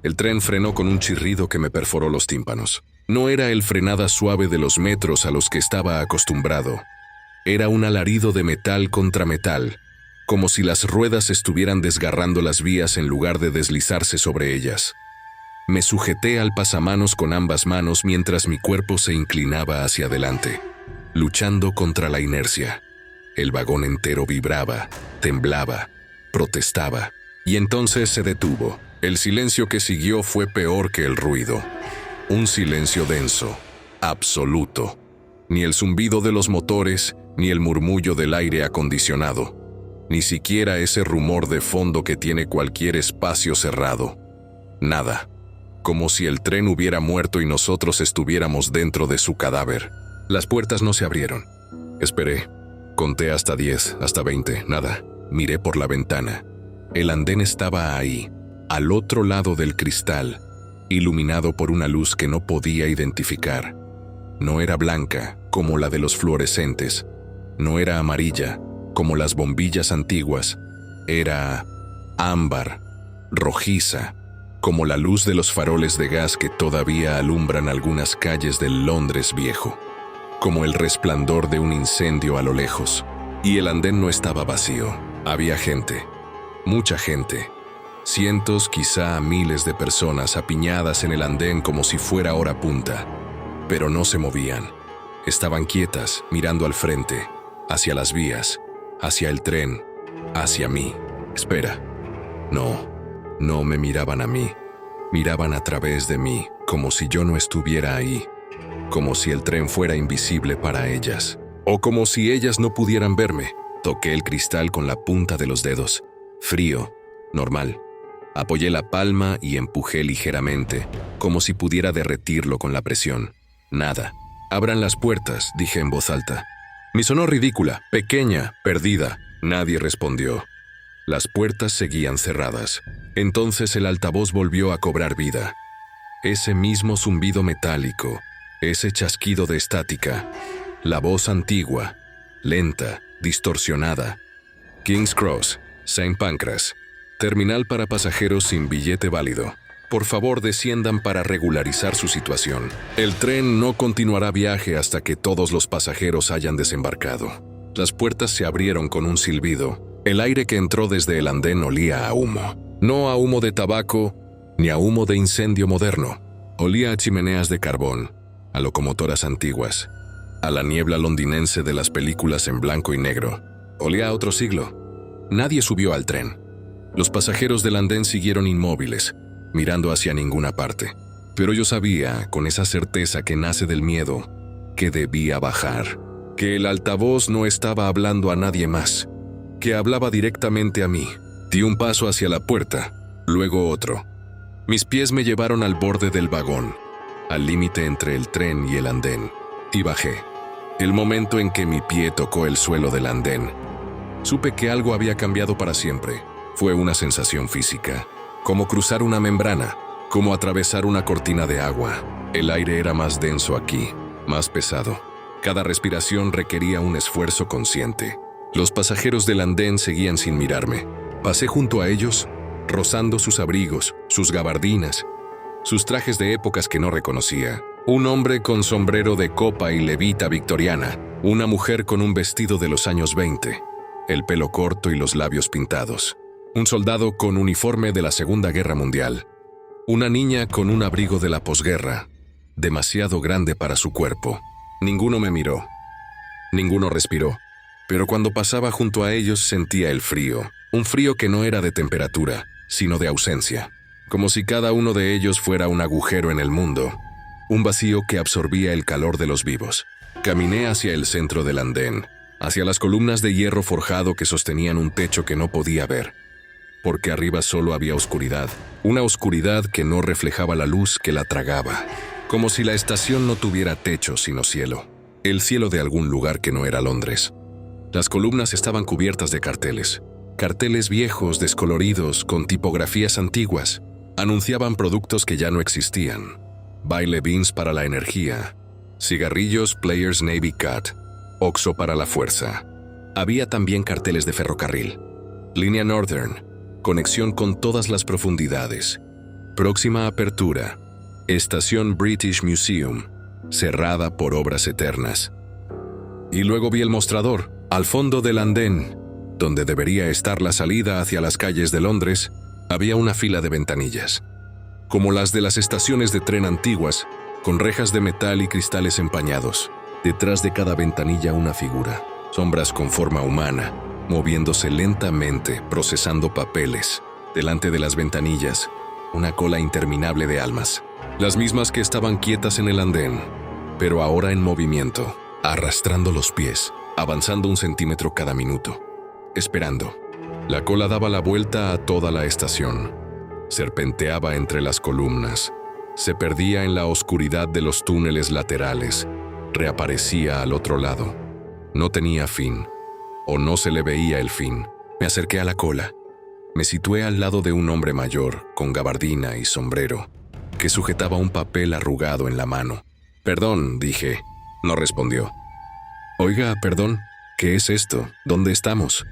El tren frenó con un chirrido que me perforó los tímpanos. No era el frenada suave de los metros a los que estaba acostumbrado. Era un alarido de metal contra metal, como si las ruedas estuvieran desgarrando las vías en lugar de deslizarse sobre ellas. Me sujeté al pasamanos con ambas manos mientras mi cuerpo se inclinaba hacia adelante, luchando contra la inercia. El vagón entero vibraba, temblaba, protestaba, y entonces se detuvo. El silencio que siguió fue peor que el ruido. Un silencio denso, absoluto. Ni el zumbido de los motores, ni el murmullo del aire acondicionado. Ni siquiera ese rumor de fondo que tiene cualquier espacio cerrado. Nada. Como si el tren hubiera muerto y nosotros estuviéramos dentro de su cadáver. Las puertas no se abrieron. Esperé. Conté hasta 10, hasta 20, nada. Miré por la ventana. El andén estaba ahí, al otro lado del cristal, iluminado por una luz que no podía identificar. No era blanca, como la de los fluorescentes. No era amarilla, como las bombillas antiguas. Era ámbar, rojiza, como la luz de los faroles de gas que todavía alumbran algunas calles del Londres viejo. Como el resplandor de un incendio a lo lejos. Y el andén no estaba vacío. Había gente. Mucha gente. Cientos, quizá miles de personas apiñadas en el andén como si fuera hora punta. Pero no se movían. Estaban quietas, mirando al frente, hacia las vías, hacia el tren, hacia mí. Espera. No me miraban a mí. Miraban a través de mí, como si yo no estuviera ahí. Como si el tren fuera invisible para ellas. O como si ellas no pudieran verme. Toqué el cristal con la punta de los dedos. Frío, normal. Apoyé la palma y empujé ligeramente, como si pudiera derretirlo con la presión. Nada. Abran las puertas, dije en voz alta. Me sonó ridícula, pequeña, perdida. Nadie respondió. Las puertas seguían cerradas. Entonces el altavoz volvió a cobrar vida. Ese mismo zumbido metálico, ese chasquido de estática, la voz antigua, lenta, distorsionada. King's Cross, St. Pancras. Terminal para pasajeros sin billete válido. Por favor, desciendan para regularizar su situación. El tren no continuará viaje hasta que todos los pasajeros hayan desembarcado. Las puertas se abrieron con un silbido. El aire que entró desde el andén olía a humo. No a humo de tabaco, ni a humo de incendio moderno. Olía a chimeneas de carbón, a locomotoras antiguas, a la niebla londinense de las películas en blanco y negro. Olía a otro siglo. Nadie subió al tren. Los pasajeros del andén siguieron inmóviles, mirando hacia ninguna parte. Pero yo sabía, con esa certeza que nace del miedo, que debía bajar. Que el altavoz no estaba hablando a nadie más, que hablaba directamente a mí. Di un paso hacia la puerta, luego otro. Mis pies me llevaron al borde del vagón, al límite entre el tren y el andén, y bajé. El momento en que mi pie tocó el suelo del andén, supe que algo había cambiado para siempre. Fue una sensación física, como cruzar una membrana, como atravesar una cortina de agua. El aire era más denso aquí, más pesado. Cada respiración requería un esfuerzo consciente. Los pasajeros del andén seguían sin mirarme. Pasé junto a ellos, rozando sus abrigos, sus gabardinas, sus trajes de épocas que no reconocía. Un hombre con sombrero de copa y levita victoriana, una mujer con un vestido de los años 20, el pelo corto y los labios pintados. Un soldado con uniforme de la Segunda Guerra Mundial. Una niña con un abrigo de la posguerra, demasiado grande para su cuerpo. Ninguno me miró. Ninguno respiró. Pero cuando pasaba junto a ellos sentía el frío. Un frío que no era de temperatura, sino de ausencia. Como si cada uno de ellos fuera un agujero en el mundo. Un vacío que absorbía el calor de los vivos. Caminé hacia el centro del andén, hacia las columnas de hierro forjado que sostenían un techo que no podía ver. Porque arriba solo había oscuridad. Una oscuridad que no reflejaba la luz que la tragaba. Como si la estación no tuviera techo sino cielo. El cielo de algún lugar que no era Londres. Las columnas estaban cubiertas de carteles. Carteles viejos, descoloridos, con tipografías antiguas. Anunciaban productos que ya no existían. Baile Beans para la energía. Cigarrillos Players Navy Cut. Oxo para la fuerza. Había también carteles de ferrocarril. Línea Northern. Conexión con todas las profundidades. Próxima apertura. Estación British Museum, cerrada por obras eternas. Y luego vi el mostrador, al fondo del andén, donde debería estar la salida hacia las calles de Londres, había una fila de ventanillas, como las de las estaciones de tren antiguas, con rejas de metal y cristales empañados. Detrás de cada ventanilla una figura, sombras con forma humana, moviéndose lentamente, procesando papeles. Delante de las ventanillas, una cola interminable de almas, las mismas que estaban quietas en el andén, pero ahora en movimiento, arrastrando los pies, avanzando 1 centímetro cada minuto, esperando. La cola daba la vuelta a toda la estación, serpenteaba entre las columnas, se perdía en la oscuridad de los túneles laterales, reaparecía al otro lado. No tenía fin, o no se le veía el fin. Me acerqué a la cola. Me situé al lado de un hombre mayor, con gabardina y sombrero, que sujetaba un papel arrugado en la mano. «Perdón», dije. No respondió. «Oiga, perdón, ¿qué es esto? ¿Dónde estamos?»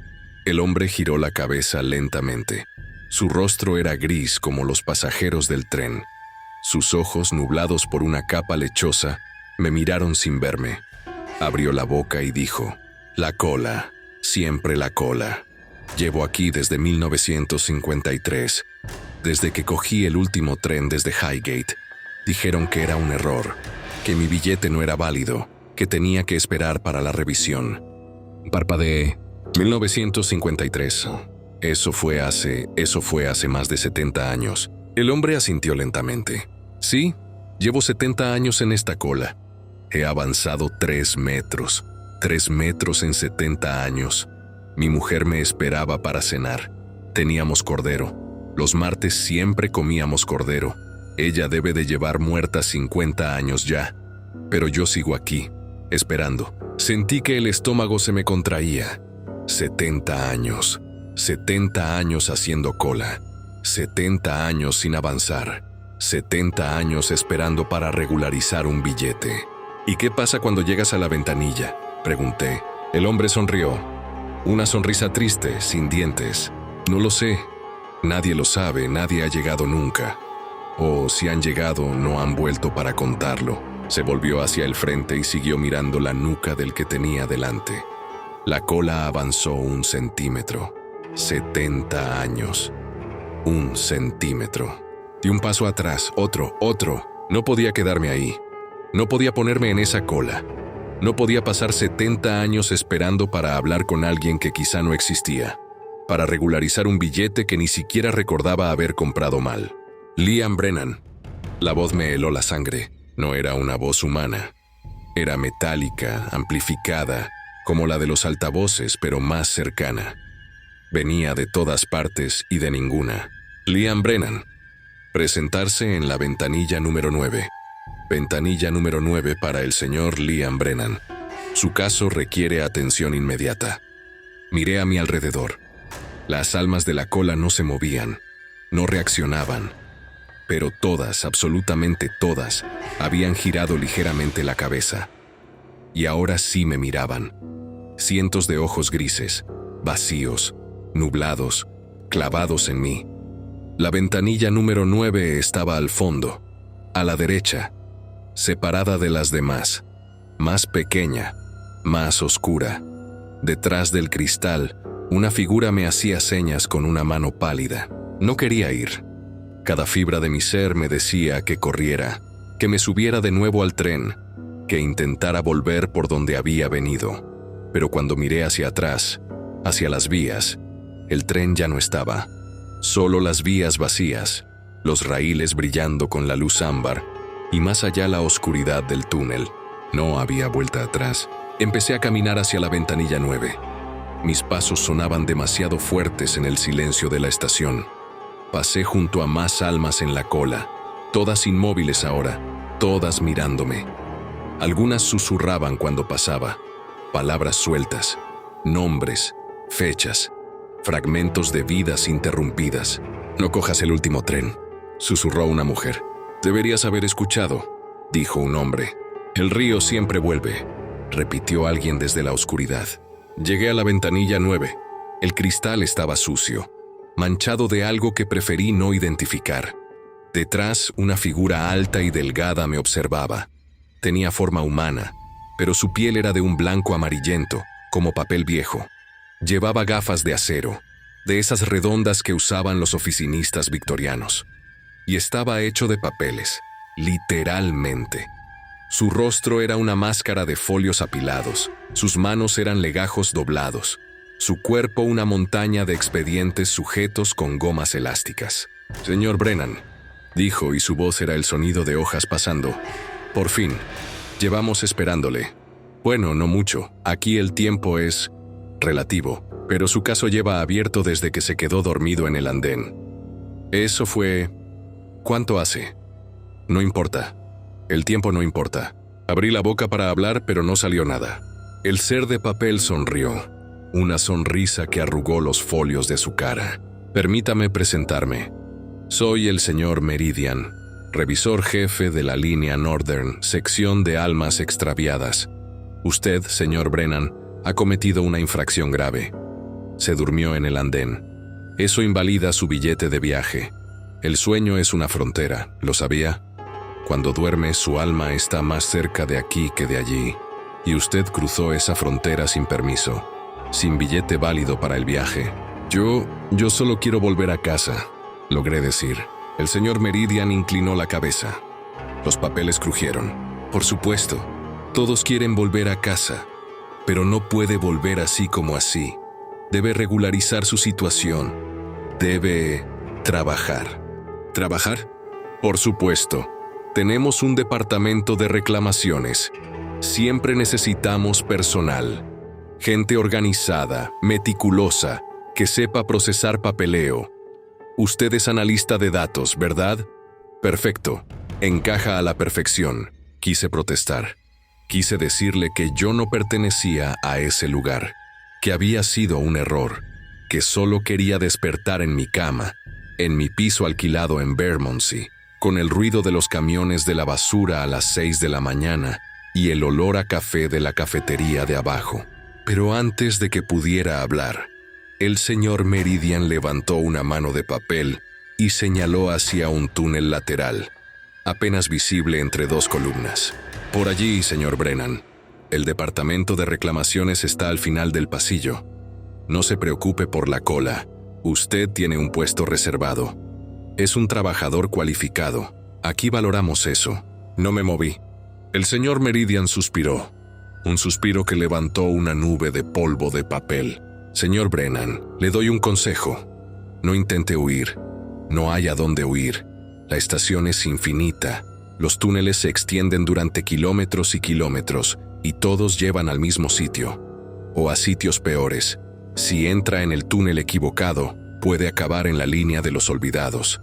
El hombre giró la cabeza lentamente. Su rostro era gris como los pasajeros del tren. Sus ojos, nublados por una capa lechosa, me miraron sin verme. Abrió la boca y dijo: «La cola, siempre la cola. Llevo aquí desde 1953, desde que cogí el último tren desde Highgate. Dijeron que era un error, que mi billete no era válido, que tenía que esperar para la revisión». Parpadeé. 1953. Eso fue hace más de 70 años. El hombre asintió lentamente. «Sí, llevo 70 años en esta cola. He avanzado 3 metros. 3 metros en 70 años. Mi mujer me esperaba para cenar. Teníamos cordero. Los martes siempre comíamos cordero. Ella debe de llevar muerta 50 años ya. Pero yo sigo aquí, esperando». Sentí que el estómago se me contraía. 70 años. 70 años haciendo cola. 70 años sin avanzar. 70 años esperando para regularizar un billete. «¿Y qué pasa cuando llegas a la ventanilla?», pregunté. El hombre sonrió. Una sonrisa triste, sin dientes. «No lo sé. Nadie lo sabe, nadie ha llegado nunca. O si han llegado, no han vuelto para contarlo». Se volvió hacia el frente y siguió mirando la nuca del que tenía delante. La cola avanzó 1 centímetro. 70 años. 1 centímetro. Di un paso atrás, otro. No podía quedarme ahí. No podía ponerme en esa cola. No podía pasar 70 años esperando para hablar con alguien que quizá no existía, para regularizar un billete que ni siquiera recordaba haber comprado mal. Liam Brennan. La voz me heló la sangre. No era una voz humana. Era metálica, amplificada, como la de los altavoces, pero más cercana. Venía de todas partes y de ninguna. Liam Brennan. Presentarse en la ventanilla número 9. Ventanilla número 9 para el señor Liam Brennan. Su caso requiere atención inmediata. Miré a mi alrededor. Las almas de la cola no se movían, no reaccionaban. Pero todas, absolutamente todas, habían girado ligeramente la cabeza. Y ahora sí me miraban. Cientos de ojos grises, vacíos, nublados, clavados en mí. La ventanilla número 9 estaba al fondo, a la derecha, separada de las demás, más pequeña, más oscura. Detrás del cristal, una figura me hacía señas con una mano pálida. No quería ir. Cada fibra de mi ser me decía que corriera, que me subiera de nuevo al tren, que intentara volver por donde había venido. Pero cuando miré hacia atrás, hacia las vías, el tren ya no estaba. Solo las vías vacías, los raíles brillando con la luz ámbar, y más allá la oscuridad del túnel. No había vuelta atrás. Empecé a caminar hacia la ventanilla 9. Mis pasos sonaban demasiado fuertes en el silencio de la estación. Pasé junto a más almas en la cola, todas inmóviles ahora, todas mirándome. Algunas susurraban cuando pasaba, palabras sueltas, nombres, fechas, fragmentos de vidas interrumpidas. «No cojas el último tren», susurró una mujer. «Deberías haber escuchado», dijo un hombre. «El río siempre vuelve», repitió alguien desde la oscuridad. Llegué a la ventanilla 9. El cristal estaba sucio, manchado de algo que preferí no identificar. Detrás, una figura alta y delgada me observaba. Tenía forma humana, pero su piel era de un blanco amarillento, como papel viejo. Llevaba gafas de acero, de esas redondas que usaban los oficinistas victorianos. Y estaba hecho de papeles, literalmente. Su rostro era una máscara de folios apilados, sus manos eran legajos doblados, su cuerpo una montaña de expedientes sujetos con gomas elásticas. «Señor Brennan», dijo, y su voz era el sonido de hojas pasando. «Por fin. Llevamos esperándole. Bueno, no mucho. Aquí el tiempo es relativo, pero su caso lleva abierto desde que se quedó dormido en el andén. Eso fue... ¿Cuánto hace? No importa. El tiempo no importa. Abrí la boca para hablar, pero no salió nada. El ser de papel sonrió, una sonrisa que arrugó los folios de su cara. Permítame presentarme. Soy el señor Meridian, revisor jefe de la línea Northern, sección de almas extraviadas. Usted, señor Brennan, ha cometido una infracción grave. Se durmió en el andén. Eso invalida su billete de viaje. El sueño es una frontera, ¿lo sabía? Cuando duerme, su alma está más cerca de aquí que de allí. Y usted cruzó esa frontera sin permiso, sin billete válido para el viaje. Yo solo quiero volver a casa, logré decir. El señor Meridian inclinó la cabeza. Los papeles crujieron. Por supuesto, todos quieren volver a casa, pero no puede volver así como así. Debe regularizar su situación. Debe trabajar. ¿Trabajar? Por supuesto. Tenemos un departamento de reclamaciones. Siempre necesitamos personal. Gente organizada, meticulosa, que sepa procesar papeleo. Usted es analista de datos, ¿verdad? Perfecto. Encaja a la perfección. Quise protestar. Quise decirle que yo no pertenecía a ese lugar, que había sido un error, que solo quería despertar en mi cama, en mi piso alquilado en Bermondsey, con el ruido de los camiones de la basura a las 6 de la mañana y el olor a café de la cafetería de abajo. Pero antes de que pudiera hablar, el señor Meridian levantó una mano de papel y señaló hacia un túnel lateral, apenas visible entre dos columnas. Por allí, señor Brennan. El departamento de reclamaciones está al final del pasillo. No se preocupe por la cola. Usted tiene un puesto reservado. Es un trabajador cualificado. Aquí valoramos eso. No me moví. El señor Meridian suspiró. Un suspiro que levantó una nube de polvo de papel. Señor Brennan, le doy un consejo. No intente huir. No hay a dónde huir. La estación es infinita. Los túneles se extienden durante kilómetros y kilómetros, y todos llevan al mismo sitio. O a sitios peores. Si entra en el túnel equivocado, puede acabar en la línea de los olvidados.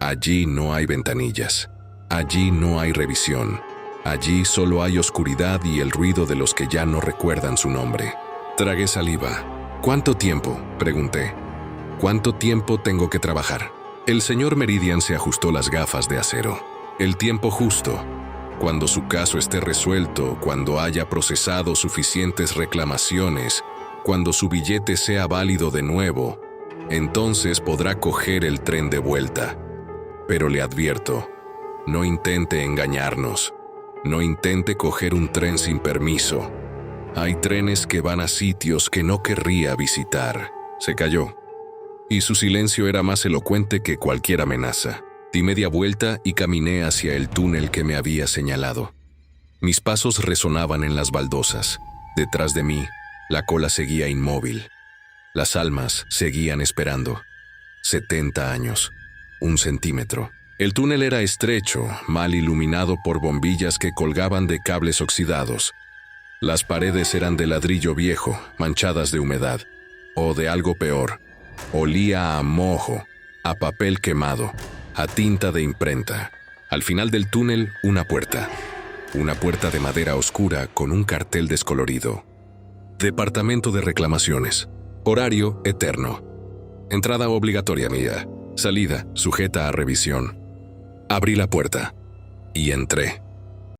Allí no hay ventanillas. Allí no hay revisión. Allí solo hay oscuridad y el ruido de los que ya no recuerdan su nombre. Tragué saliva. ¿Cuánto tiempo?, pregunté. ¿Cuánto tiempo tengo que trabajar? El señor Meridian se ajustó las gafas de acero. El tiempo justo. Cuando su caso esté resuelto, cuando haya procesado suficientes reclamaciones, cuando su billete sea válido de nuevo, entonces podrá coger el tren de vuelta. Pero le advierto, no intente engañarnos. No intente coger un tren sin permiso. Hay trenes que van a sitios que no querría visitar. Se calló. Y su silencio era más elocuente que cualquier amenaza. Di media vuelta y caminé hacia el túnel que me había señalado. Mis pasos resonaban en las baldosas. Detrás de mí, la cola seguía inmóvil. Las almas seguían esperando. 70 años. 1 centímetro. El túnel era estrecho, mal iluminado por bombillas que colgaban de cables oxidados. Las paredes eran de ladrillo viejo, manchadas de humedad. O de algo peor. Olía a moho, a papel quemado, a tinta de imprenta. Al final del túnel, una puerta. Una puerta de madera oscura con un cartel descolorido. Departamento de reclamaciones. Horario eterno. Entrada obligatoria mía. Salida sujeta a revisión. Abrí la puerta y entré.